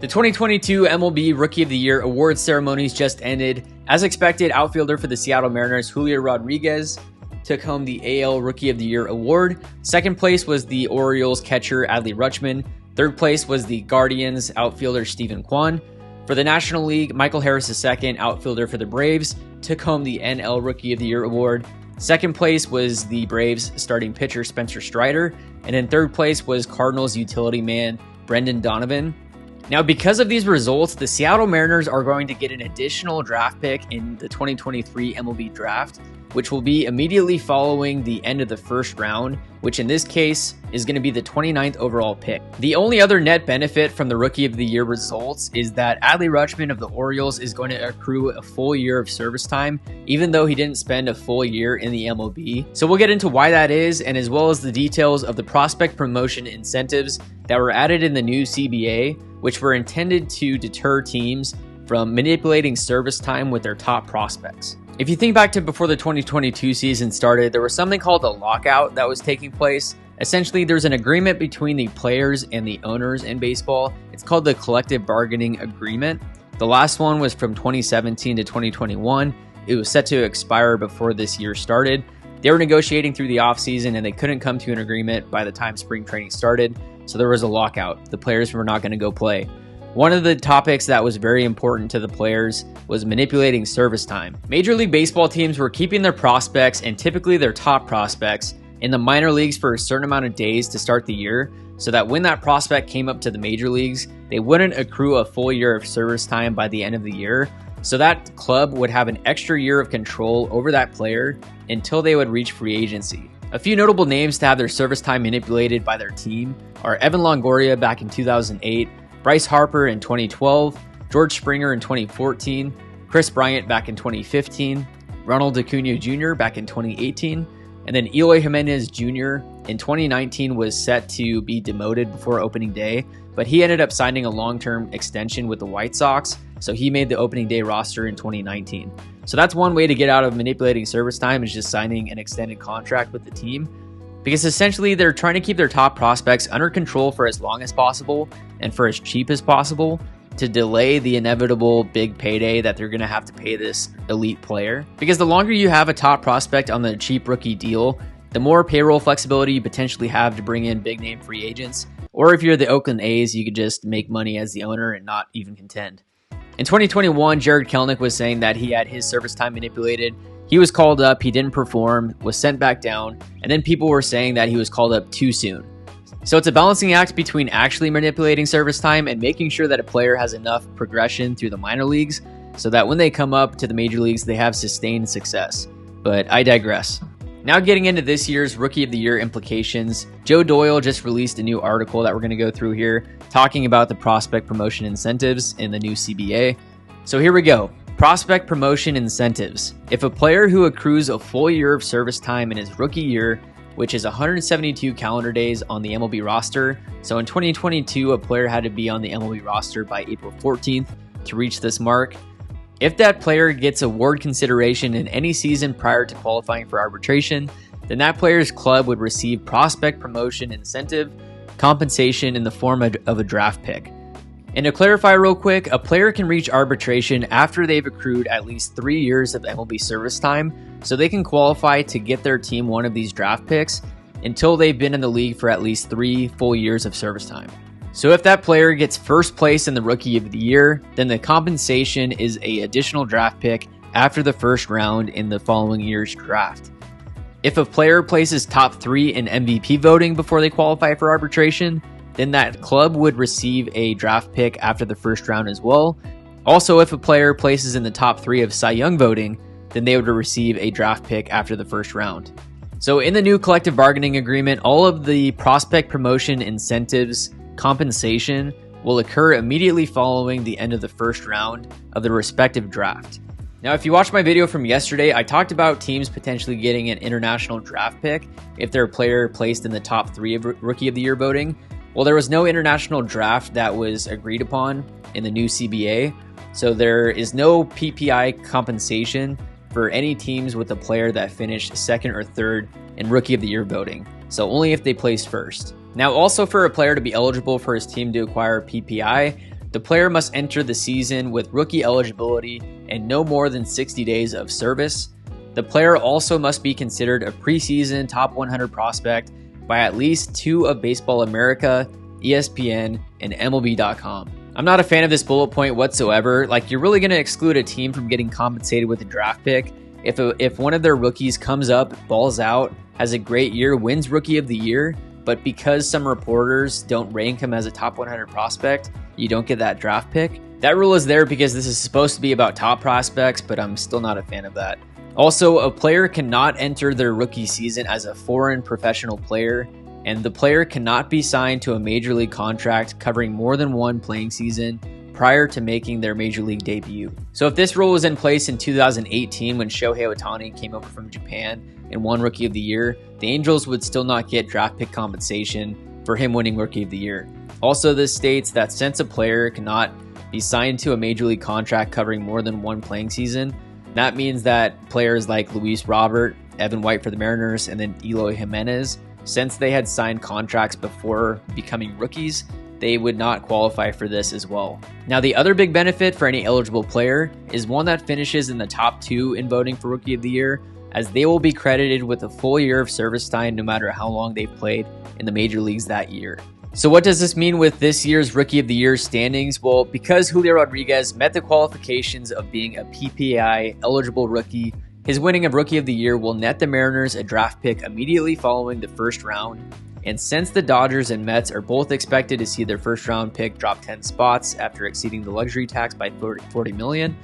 The 2022 MLB Rookie of the Year awards ceremonies just ended. As expected, outfielder for the Seattle Mariners, Julio Rodriguez, took home the AL Rookie of the Year award. Second place was the Orioles catcher, Adley Rutschman. Third place was the Guardians outfielder, Steven Kwan. For the National League, Michael Harris II, outfielder for the Braves, took home the NL Rookie of the Year award. Second place was the Braves starting pitcher, Spencer Strider. And in third place was Cardinals utility man, Brendan Donovan. Now, because of these results, the Seattle Mariners are going to get an additional draft pick in the 2023 MLB Draft, which will be immediately following the end of the first round, which in this case is going to be the 29th overall pick. The only other net benefit from the Rookie of the Year results is that Adley Rutschman of the Orioles is going to accrue a full year of service time, even though he didn't spend a full year in the MLB. So we'll get into why that is, and as well as the details of the prospect promotion incentives that were added in the new CBA, which were intended to deter teams from manipulating service time with their top prospects. If you think back to before the 2022 season started, there was something called a lockout that was taking place. Essentially, there's an agreement between the players and the owners in baseball. It's called the collective bargaining agreement. The last one was from 2017 to 2021. It was set to expire before this year started. They were negotiating through the offseason and they couldn't come to an agreement by the time spring training started. So there was a lockout. The players were not going to go play. One of the topics that was very important to the players was manipulating service time. Major League Baseball teams were keeping their prospects, and typically their top prospects, in the minor leagues for a certain amount of days to start the year, so that when that prospect came up to the major leagues, they wouldn't accrue a full year of service time by the end of the year. So that club would have an extra year of control over that player until they would reach free agency. A few notable names to have their service time manipulated by their team are Evan Longoria back in 2008, Bryce Harper in 2012, George Springer in 2014, Chris Bryant back in 2015, Ronald Acuna Jr. back in 2018, and then Eloy Jimenez Jr. in 2019 was set to be demoted before opening day, but he ended up signing a long-term extension with the White Sox, so he made the opening day roster in 2019. So that's one way to get out of manipulating service time, is just signing an extended contract with the team. Because essentially they're trying to keep their top prospects under control for as long as possible and for as cheap as possible to delay the inevitable big payday that they're going to have to pay this elite player. Because the longer you have a top prospect on the cheap rookie deal, the more payroll flexibility you potentially have to bring in big name free agents. Or if you're the Oakland A's, you could just make money as the owner and not even contend. In 2021, Jared Kelenic was saying that he had his service time manipulated. He was called up, he didn't perform, was sent back down, and then people were saying that he was called up too soon. So it's a balancing act between actually manipulating service time and making sure that a player has enough progression through the minor leagues so that when they come up to the major leagues, they have sustained success. But I digress. Now getting into this year's Rookie of the Year implications, Joe Doyle just released a new article that we're going to go through here talking about the prospect promotion incentives in the new CBA. So here we go. Prospect promotion incentives. If a player who accrues a full year of service time in his rookie year, which is 172 calendar days on the MLB roster, so in 2022, a player had to be on the MLB roster by April 14th to reach this mark. If that player gets award consideration in any season prior to qualifying for arbitration, then that player's club would receive prospect promotion incentive compensation in the form of a draft pick. And to clarify real quick, a player can reach arbitration after they've accrued at least 3 years of MLB service time, so they can qualify to get their team one of these draft picks until they've been in the league for at least 3 full years of service time. So if that player gets first place in the Rookie of the Year, then the compensation is an additional draft pick after the first round in the following year's draft. If a player places top 3 in MVP voting before they qualify for arbitration, then that club would receive a draft pick after the first round as well. Also, if a player places in the top 3 of Cy Young voting, then they would receive a draft pick after the first round. So in the new collective bargaining agreement, all of the prospect promotion incentives compensation will occur immediately following the end of the first round of the respective draft. Now, if you watched my video from yesterday, I talked about teams potentially getting an international draft pick if their player placed in the top 3 of Rookie of the Year voting. Well, there was no international draft that was agreed upon in the new CBA, so there is no PPI compensation for any teams with a player that finished second or third in Rookie of the Year voting, so only if they placed first. Now, also for a player to be eligible for his team to acquire PPI, The player must enter the season with rookie eligibility and no more than 60 days of service. The player also must be considered a preseason top 100 prospect by at least 2 of Baseball America, ESPN, and MLB.com. I'm not a fan of this bullet point whatsoever. Like, you're really going to exclude a team from getting compensated with a draft pick if one of their rookies comes up, balls out, has a great year, wins Rookie of the Year, but because some reporters don't rank him as a top 100 prospect, you don't get that draft pick. That rule is there because this is supposed to be about top prospects, but I'm still not a fan of that. Also, a player cannot enter their rookie season as a foreign professional player, and the player cannot be signed to a major league contract covering more than one playing season prior to making their major league debut. So if this rule was in place in 2018 when Shohei Ohtani came over from Japan and won Rookie of the Year, the Angels would still not get draft pick compensation for him winning Rookie of the Year. Also, this states that since a player cannot be signed to a major league contract covering more than one playing season, that means that players like Luis Robert, Evan White for the Mariners, and then Eloy Jimenez, since they had signed contracts before becoming rookies, they would not qualify for this as well. Now, the other big benefit for any eligible player is one that finishes in the top 2 in voting for Rookie of the Year, as they will be credited with a full year of service time no matter how long they've played in the major leagues that year. So what does this mean with this year's Rookie of the Year standings? Well, because Julio Rodriguez met the qualifications of being a PPI eligible rookie, his winning of Rookie of the Year will net the Mariners a draft pick immediately following the first round. And since the Dodgers and Mets are both expected to see their first round pick drop 10 spots after exceeding the luxury tax by $40 million,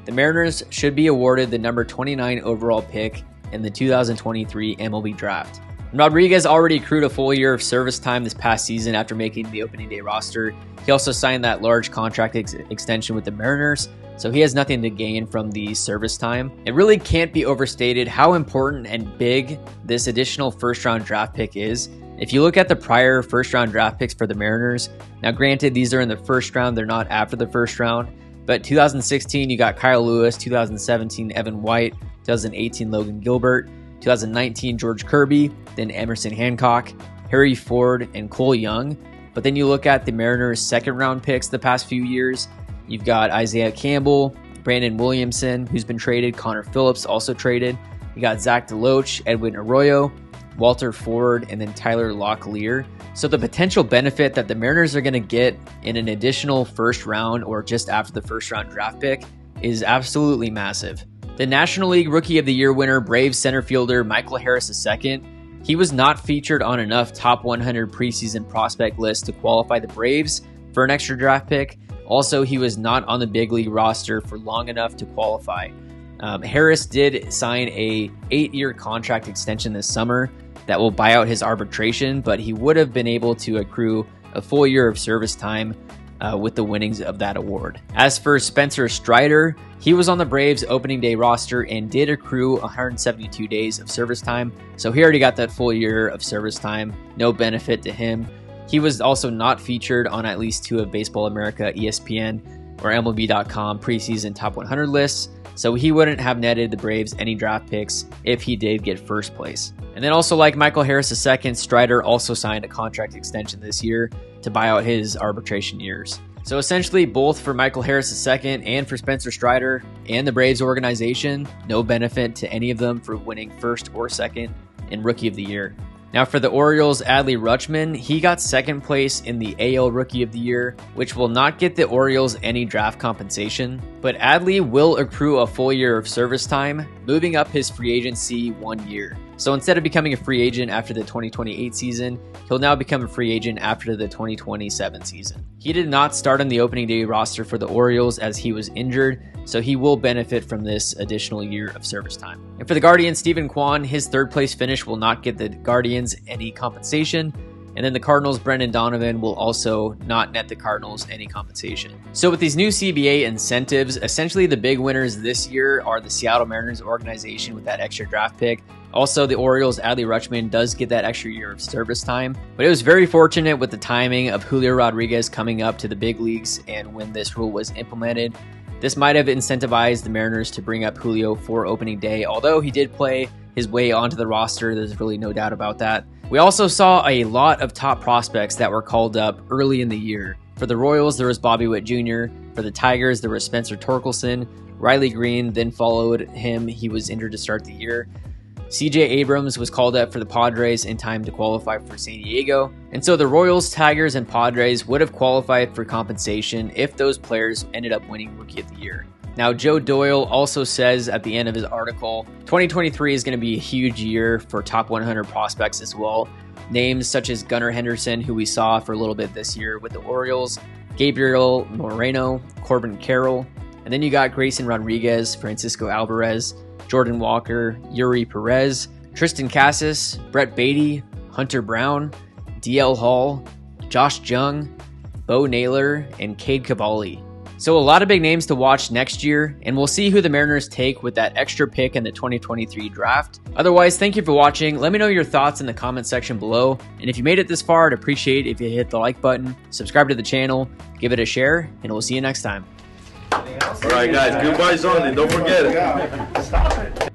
the Mariners should be awarded the number 29 overall pick in the 2023 MLB Draft. Rodriguez already accrued a full year of service time this past season after making the opening day roster. He also signed that large contract extension with the Mariners, so he has nothing to gain from the service time. It really can't be overstated how important and big this additional first-round draft pick is. If you look at the prior first-round draft picks for the Mariners, now granted these are in the first round, they're not after the first round, but 2016 you got Kyle Lewis, 2017 Evan White, 2018 Logan Gilbert, 2019 George Kirby, then Emerson Hancock, Harry Ford, and Cole Young. But then you look at the Mariners' second-round picks the past few years. You've got Isaiah Campbell, Brandon Williamson, who's been traded, Connor Phillips also traded. You got Zach DeLoach, Edwin Arroyo, Walter Ford, and then Tyler Locklear. So the potential benefit that the Mariners are going to get in an additional first round or just after the first round draft pick is absolutely massive. The National League Rookie of the Year winner, Braves center fielder Michael Harris II, he was not featured on enough top 100 preseason prospect lists to qualify the Braves for an extra draft pick. Also, he was not on the big league roster for long enough to qualify. Harris did sign a 8-year contract extension this summer that will buy out his arbitration, but he would have been able to accrue a full year of service time with the winnings of that award. As for Spencer Strider, he was on the Braves opening day roster and did accrue 172 days of service time, so he already got that full year of service time. No benefit to him. He was also not featured on at least 2 of Baseball America, ESPN, or MLB.com preseason top 100 lists, so he wouldn't have netted the Braves any draft picks if he did get first place. And then also, like Michael Harris II, Strider also signed a contract extension this year to buy out his arbitration years. So essentially, both for Michael Harris II and for Spencer Strider and the Braves organization, no benefit to any of them for winning first or second in Rookie of the Year. Now for the Orioles, Adley Rutschman, he got second place in the AL Rookie of the Year, which will not get the Orioles any draft compensation, but Adley will accrue a full year of service time, moving up his free agency 1 year. So instead of becoming a free agent after the 2028 season, he'll now become a free agent after the 2027 season. He did not start on the opening day roster for the Orioles as he was injured, so he will benefit from this additional year of service time. And for the Guardians, Stephen Kwan, his third place finish will not get the Guardians any compensation. And then the Cardinals, Brendan Donovan, will also not net the Cardinals any compensation. So with these new CBA incentives, essentially the big winners this year are the Seattle Mariners organization with that extra draft pick. Also, the Orioles, Adley Rutschman does get that extra year of service time. But it was very fortunate with the timing of Julio Rodriguez coming up to the big leagues and when this rule was implemented. This might have incentivized the Mariners to bring up Julio for opening day, although he did play his way onto the roster. There's really no doubt about that. We also saw a lot of top prospects that were called up early in the year. For the Royals, there was Bobby Witt Jr. For the Tigers, there was Spencer Torkelson. Riley Green then followed him. He was injured to start the year. CJ Abrams was called up for the Padres in time to qualify for San Diego. And so the Royals, Tigers, and Padres would have qualified for compensation if those players ended up winning Rookie of the Year. Now, Joe Doyle also says at the end of his article, 2023 is going to be a huge year for top 100 prospects as well. Names such as Gunnar Henderson, who we saw for a little bit this year with the Orioles, Gabriel Moreno, Corbin Carroll, and then you got Grayson Rodriguez, Francisco Alvarez, Jordan Walker, Yuri Perez, Tristan Casas, Brett Beatty, Hunter Brown, DL Hall, Josh Jung, Bo Naylor, and Cade Cavalli. So a lot of big names to watch next year, and we'll see who the Mariners take with that extra pick in the 2023 draft. Otherwise, thank you for watching. Let me know your thoughts in the comment section below. And if you made it this far, I'd appreciate if you hit the like button, subscribe to the channel, give it a share, and we'll see you next time. All right, guys, goodbye, Sunday. Don't forget it.